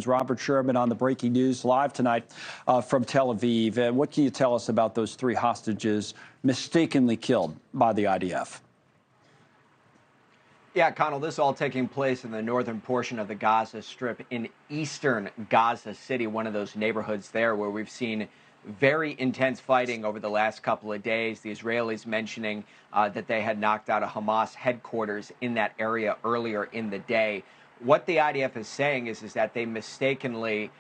Robert Sherman on the Breaking News live tonight from Tel Aviv. What can you tell us about those 3 hostages mistakenly killed by the IDF? Yeah, Connell, this is all taking place in the northern portion of the Gaza Strip in eastern Gaza City, one of those neighborhoods there where we've seen very intense fighting over the last couple of days. The Israelis mentioning that they had knocked out a Hamas headquarters in that area earlier in the day. What the IDF is saying is that they mistakenly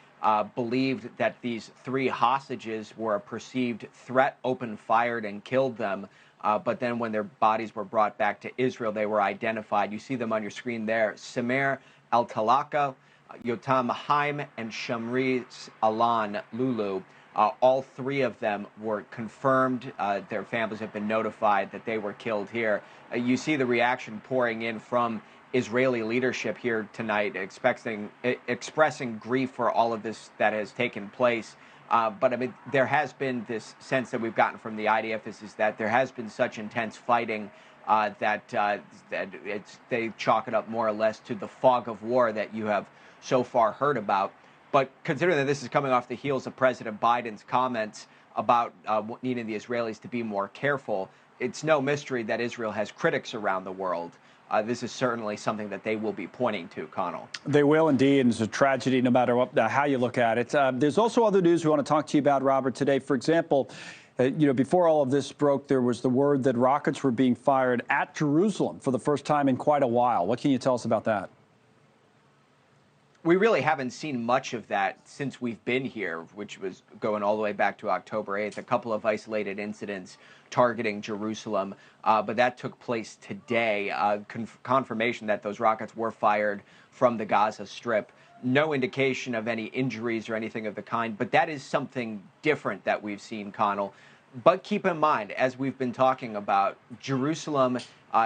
believed that these 3 hostages were a perceived threat, opened fire and killed them. But then when their bodies were brought back to Israel, they were identified. You see them on your screen there. Shamriz, al-Talalka, Yotam Haim, and Shamriz, Alon, Lulu. All 3 of them were confirmed. Their families have been notified that they were killed here. You see the reaction pouring in from Israeli leadership here tonight, expressing grief for all of this that has taken place. But I mean, there has been this sense that we've gotten from the IDF is that there has been such intense fighting that they chalk it up more or less to the fog of war that you have so far heard about. But considering that this is coming off the heels of President Biden's comments about needing the Israelis to be more careful, it's no mystery that Israel has critics around the world. This is certainly something that they will be pointing to, Connell. They will indeed, and it's a tragedy no matter what, how you look at it. There's also other news we want to talk to you about, Robert, today. For example, before all of this broke, there was the word that rockets were being fired at Jerusalem for the first time in quite a while. What can you tell us about that? We really haven't seen much of that since we've been here, which was going all the way back to October 8th, a couple of isolated incidents targeting Jerusalem. But that took place today. Confirmation that those rockets were fired from the Gaza Strip. No indication of any injuries or anything of the kind, but that is something different that we've seen, Connell. But keep in mind, as we've been talking about, Jerusalem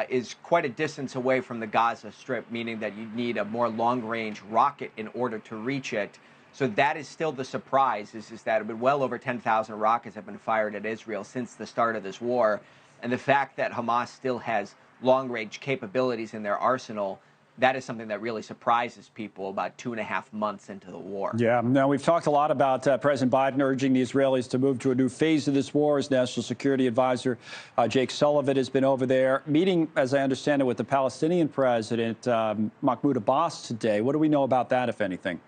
is quite a distance away from the Gaza Strip, meaning that you need a more long-range rocket in order to reach it. So that is still the surprise, is that well over 10,000 rockets have been fired at Israel since the start of this war. And the fact that Hamas still has long-range capabilities in their arsenal, that is something that really surprises people about 2.5 months into the war. Yeah, now we've talked a lot about President Biden urging the Israelis to move to a new phase of this war. His National Security Advisor, Jake Sullivan, has been over there meeting, as I understand it, with the Palestinian President, Mahmoud Abbas, today. What do we know about that, if anything?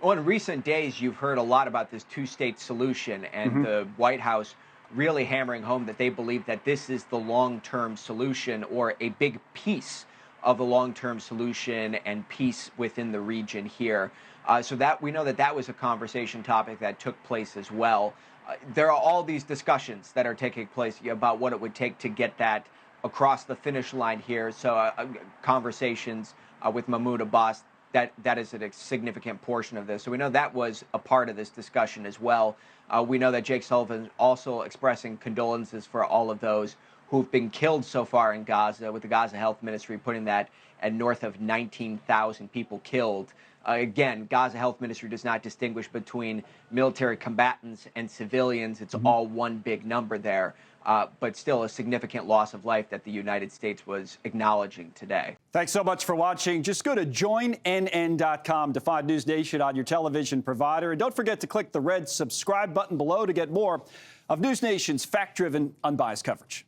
Well, in recent days, you've heard a lot about this 2-state solution, and the White House really hammering home that they believe that this is the long-term solution, or a big piece of the long-term solution and peace within the region here. So that we know that was a conversation topic that took place as well. There are all these discussions that are taking place about what it would take to get that across the finish line here. So conversations with Mahmoud Abbas, that is a significant portion of this. So we know that was a part of this discussion as well. We know that Jake Sullivan also expressing condolences for all of those who've been killed so far in Gaza, with the Gaza Health Ministry putting that at north of 19,000 people killed. Again, Gaza Health Ministry does not distinguish between military combatants and civilians. It's all one big number there. But still a significant loss of life that the United States was acknowledging today. Thanks so much for watching. Just go to joinnn.com to find News Nation on your television provider. And don't forget to click the red subscribe button below to get more of News Nation's fact-driven, unbiased coverage.